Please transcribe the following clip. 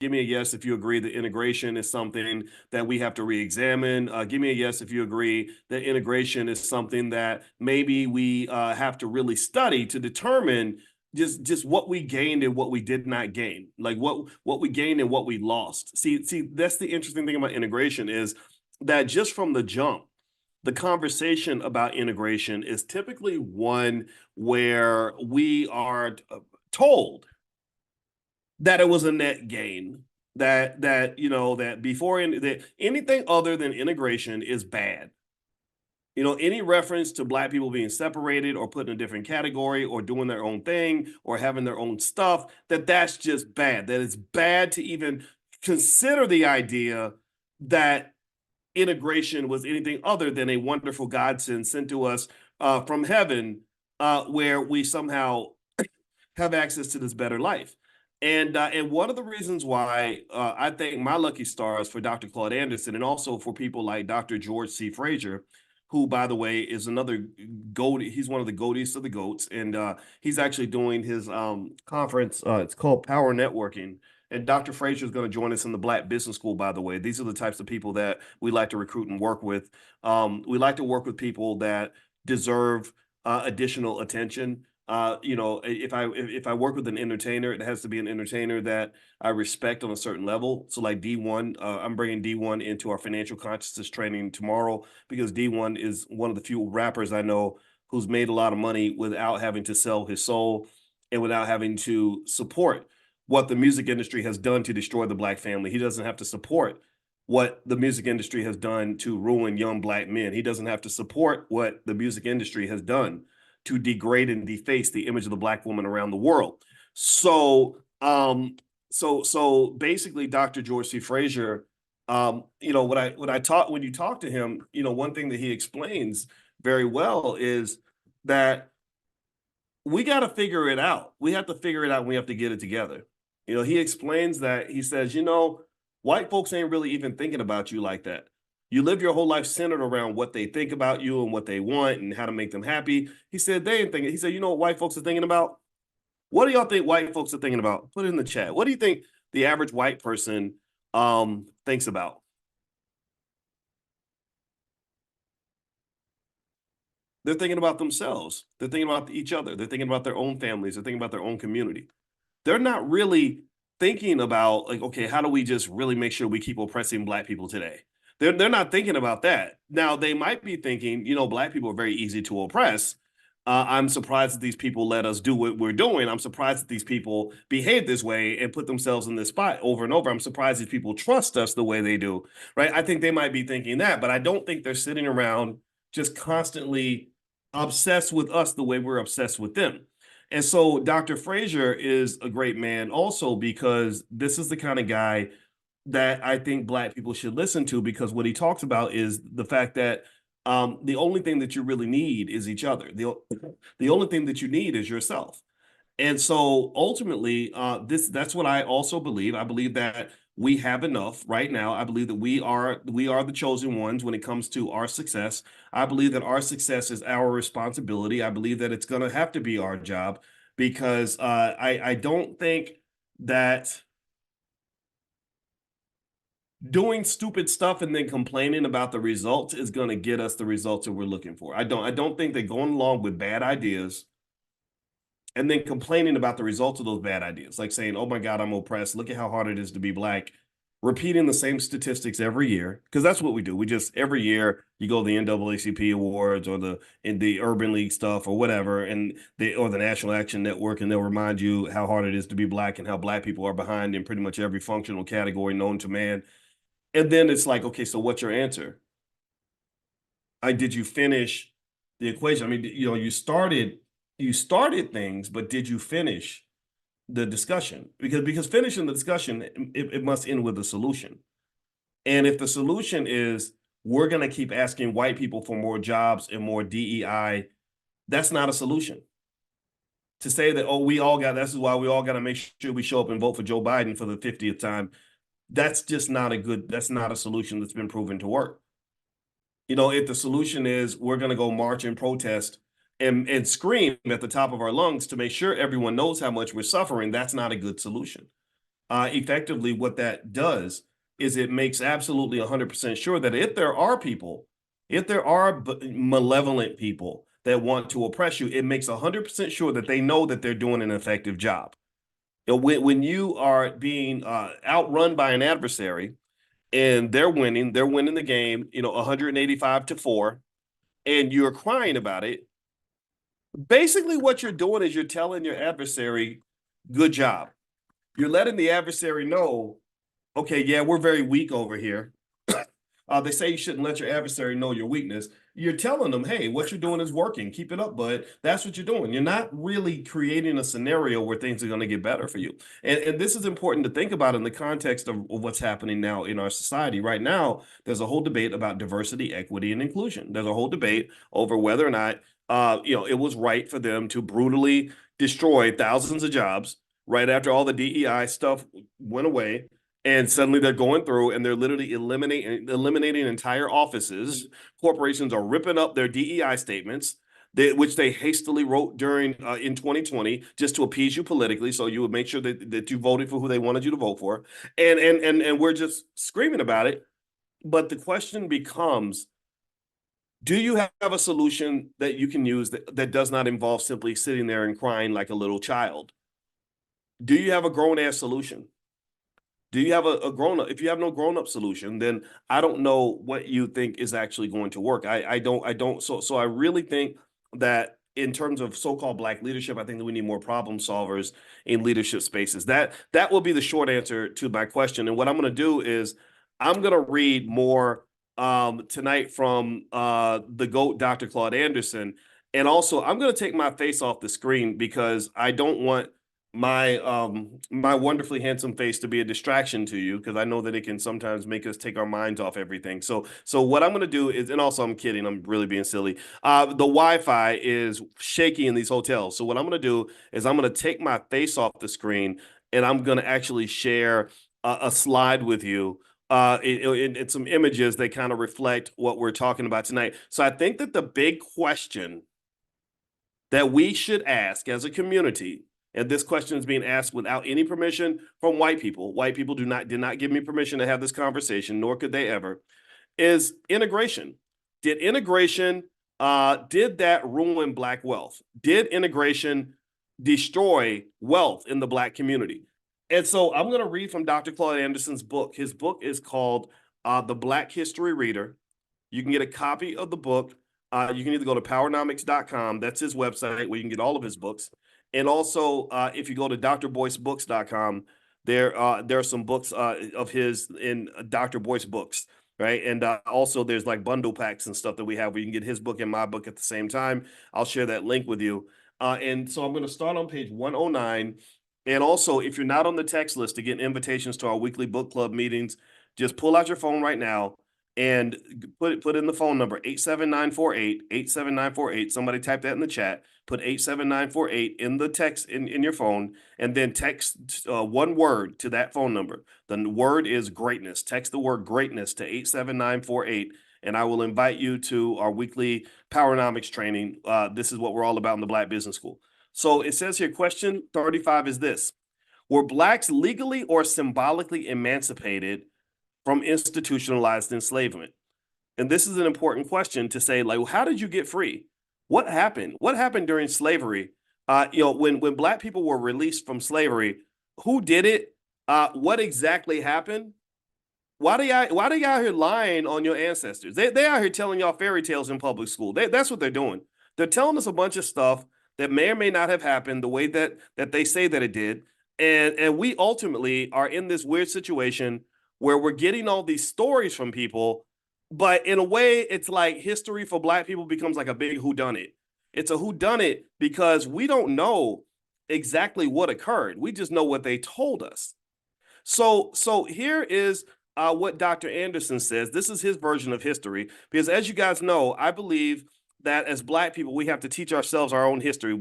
Give me a yes if you agree that integration is something that we have to re-examine. Give me a yes if you agree that integration is something that maybe we have to really study to determine just what we gained and what we did not gain, like what we gained and what we lost. See, that's the interesting thing about integration is that just from the jump, the conversation about integration is typically one where we are told that it was a net gain, that you know that that anything other than integration is bad. You know, any reference to black people being separated or put in a different category or doing their own thing or having their own stuff, that's just bad. That it's bad to even consider the idea that integration was anything other than a wonderful godsend sent to us from heaven, where we somehow have access to this better life. And one of the reasons why I think my lucky stars for Dr. Claude Anderson and also for people like Dr. George C. Frazier, who, by the way, is another goat. He's one of the goaties of the goats, and he's actually doing his conference. It's called Power Networking. And Dr. Frazier is going to join us in the Black Business School, by the way. These are the types of people that we like to recruit and work with. We like to work with people that deserve additional attention. You know, if I work with an entertainer, it has to be an entertainer that I respect on a certain level. So like D1, I'm bringing D1 into our financial consciousness training tomorrow because D1 is one of the few rappers I know who's made a lot of money without having to sell his soul and without having to support what the music industry has done to destroy the black family. He doesn't have to support what the music industry has done to ruin young black men. He doesn't have to support what the music industry has done to degrade and deface the image of the black woman around the world. So, so basically, Dr. George C. Frazier, you know, when you talk to him, you know, one thing that he explains very well is that we got to figure it out. We have to figure it out. And we have to get it together. You know, he explains that he says, you know, white folks ain't really even thinking about you like that. You live your whole life centered around what they think about you and what they want and how to make them happy. He said they ain't thinking. He said, you know what white folks are thinking about? What do y'all think white folks are thinking about? Put it in the chat. What do you think the average white person thinks about? They're thinking about themselves. They're thinking about each other. They're thinking about their own families. They're thinking about their own community. They're not really thinking about like, okay, how do we just really make sure we keep oppressing black people today? They're not thinking about that. Now they might be thinking, you know, black people are very easy to oppress. I'm surprised that these people let us do what we're doing. I'm surprised that these people behave this way and put themselves in this spot over and over. I'm surprised these people trust us the way they do, right? I think they might be thinking that, but I don't think they're sitting around just constantly obsessed with us the way we're obsessed with them. And so Dr. Frazier is a great man also because this is the kind of guy that I think black people should listen to because what he talks about is the fact that the only thing that you really need is each other. The only thing that you need is yourself. And so ultimately, that's what I also believe. I believe that we have enough right now. I believe that we are the chosen ones when it comes to our success. I believe that our success is our responsibility. I believe that it's going to have to be our job because I don't think that doing stupid stuff and then complaining about the results is going to get us the results that we're looking for. I don't think that going along with bad ideas and then complaining about the results of those bad ideas, like saying, oh my God, I'm oppressed. Look at how hard it is to be black. Repeating the same statistics every year, because that's what we do. We just every year you go to the NAACP awards or the Urban League stuff or whatever, and or the National Action Network, and they'll remind you how hard it is to be black and how black people are behind in pretty much every functional category known to man. And then it's like, okay, so what's your answer? Did you finish the equation? I mean, you know, you started things, but did you finish the discussion? Because finishing the discussion, it must end with a solution. And if the solution is we're going to keep asking white people for more jobs and more DEI, that's not a solution. To say that, oh, this is why we all got to make sure we show up and vote for Joe Biden for the 50th time. That's not a solution that's been proven to work. You know, if the solution is we're going to go march and protest and scream at the top of our lungs to make sure everyone knows how much we're suffering, that's not a good solution. effectively what that does is it makes absolutely 100% sure that if there are people, if there are malevolent people that want to oppress you, it makes 100% sure that they know that they're doing an effective job. You know, when you are being outrun by an adversary and they're winning the game, 185-4, and you're crying about it, basically what you're doing is you're telling your adversary, good job. You're letting the adversary know, okay, yeah, we're very weak over here. They say you shouldn't let your adversary know your weakness. You're telling them, hey, what you're doing is working. Keep it up, bud. That's what you're doing. You're not really creating a scenario where things are going to get better for you. And this is important to think about in the context of what's happening now in our society. Right now, there's a whole debate about diversity, equity, and inclusion. There's a whole debate over whether or not it was right for them to brutally destroy thousands of jobs right after all the DEI stuff went away, and suddenly they're going through and they're literally eliminating entire offices. Corporations are ripping up their DEI statements, which they hastily wrote during in 2020 just to appease you politically, so you would make sure that you voted for who they wanted you to vote for, and we're just screaming about it. But the question becomes, do you have a solution that you can use that does not involve simply sitting there and crying like a little child? Do you have a grown-ass solution? Do you have a grown-up? If you have no grown-up solution, then I don't know what you think is actually going to work. I don't. So I really think that in terms of so-called Black leadership, I think that we need more problem solvers in leadership spaces. That will be the short answer to my question. And what I'm going to do is I'm going to read more tonight from the GOAT, Dr. Claude Anderson. And also, I'm going to take my face off the screen because I don't want my wonderfully handsome face to be a distraction to you, because I know that it can sometimes make us take our minds off everything. So what I'm going to do is, and also I'm kidding, I'm really being silly. The Wi-Fi is shaky in these hotels. So what I'm going to do is I'm going to take my face off the screen and I'm going to actually share a slide with you. And some images that kind of reflect what we're talking about tonight. So I think that the big question that we should ask as a community, and this question is being asked without any permission from white people. White people did not give me permission to have this conversation, nor could they ever. Is integration. Did that ruin Black wealth? Did integration destroy wealth in the Black community? And so I'm going to read from Dr. Claude Anderson's book. His book is called The Black History Reader. You can get a copy of the book. You can either go to powernomics.com. That's his website where you can get all of his books. And also, if you go to drboycebooks.com, there are some books of his in Dr. Boyce books, right? And also there's like bundle packs and stuff that we have where you can get his book and my book at the same time. I'll share that link with you. And so I'm going to start on page 109. And also, if you're not on the text list to get invitations to our weekly book club meetings, just pull out your phone right now and put in the phone number 87948. Somebody type that in the chat. Put 87948 in the text in your phone, and then text one word to that phone number. The word is greatness. Text the word greatness to 87948, and I will invite you to our weekly Powernomics training. This is what we're all about in the Black Business School. So it says here, question 35 is this: were Blacks legally or symbolically emancipated from institutionalized enslavement? And this is an important question to say, like, how did you get free? What happened? What happened during slavery? When Black people were released from slavery, who did it? What exactly happened? Why do y'all out here lying on your ancestors? They out here telling y'all fairy tales in public school. That's what they're doing. They're telling us a bunch of stuff that may or may not have happened the way that they say that it did. And we ultimately are in this weird situation where we're getting all these stories from people, but in a way, it's like history for Black people becomes like a big whodunit. It's a whodunit because we don't know exactly what occurred. We just know what they told us. So here is what Dr. Anderson says. This is his version of history, because as you guys know, I believe that as Black people, we have to teach ourselves our own history.